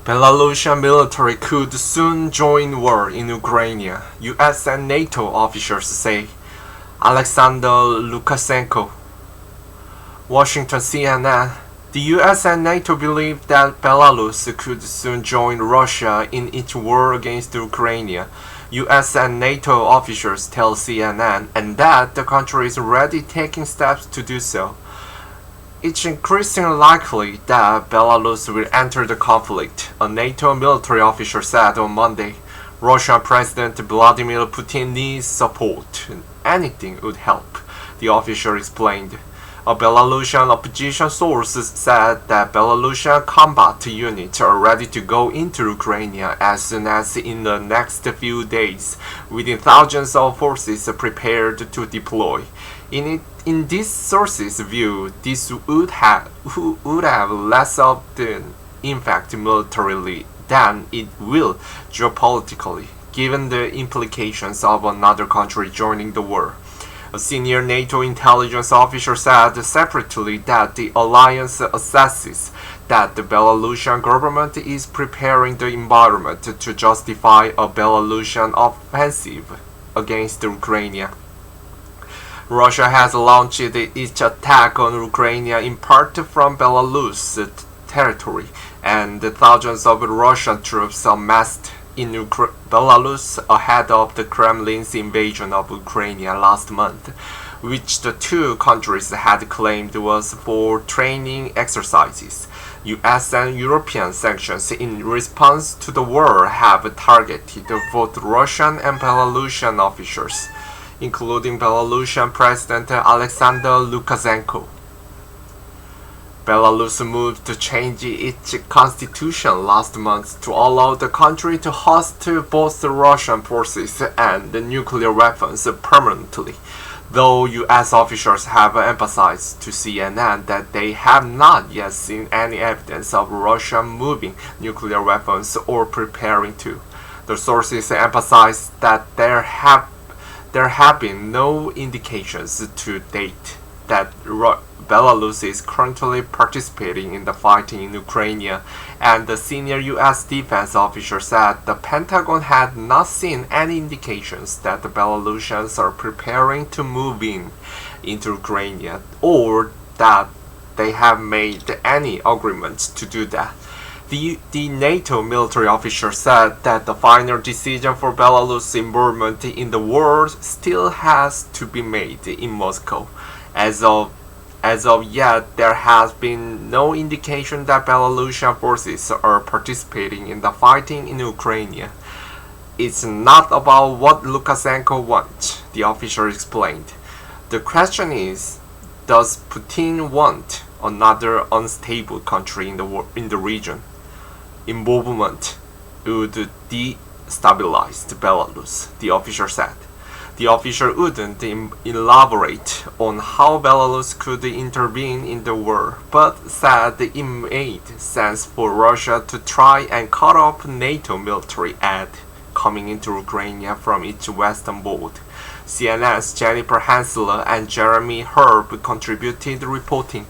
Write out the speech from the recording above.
Belarusian military could soon join war in Ukraine, US and NATO officials say. Alexander Lukashenko. Washington CNN. The US and NATO believe that Belarus could soon join Russia in its war against Ukraine. US and NATO officials tell CNN, and that the country is already taking steps to do so. It's increasingly likely that Belarus will enter the conflict, a NATO military official said on Monday. Russian President Vladimir Putin needs support. Anything would help, the official explained. A Belarusian opposition source said that Belarusian combat units are ready to go into Ukraine as soon as in the next few days, with thousands of forces prepared to deploy. In this source's view, this would have less of the impact militarily than it will geopolitically, given the implications of another country joining the war. A senior NATO intelligence official said separately that the alliance assesses that the Belarusian government is preparing the environment to justify a Belarusian offensive against Ukraine. Russia has launched its attack on Ukraine in part from Belarus territory, and thousands of Russian troops amassed in Belarus ahead of the Kremlin's invasion of Ukraine last month, which the two countries had claimed was for training exercises. US and European sanctions in response to the war have targeted both Russian and Belarusian officials, including Belarusian President Alexander Lukashenko. Belarus moved to change its constitution last month to allow the country to host both the Russian forces and the nuclear weapons permanently, though US officials have emphasized to CNN that they have not yet seen any evidence of Russia moving nuclear weapons or preparing to. The sources emphasize that there have been no indications to date that Belarus is currently participating in the fighting in Ukraine, and the senior US defense officer said the Pentagon had not seen any indications that the Belarusians are preparing to move into Ukraine, or that they have made any agreements to do that. The NATO military officer said that the final decision for Belarus' involvement in the war still has to be made in Moscow. As of yet, there has been no indication that Belarusian forces are participating in the fighting in Ukraine. It's not about what Lukashenko wants, the official explained. The question is, does Putin want another unstable country in the region? Involvement would destabilize Belarus, the official said. The official wouldn't elaborate on how Belarus could intervene in the war, but said it made sense for Russia to try and cut off NATO military aid coming into Ukraine from its western border. CNN's Jennifer Hansler and Jeremy Herb contributed reporting.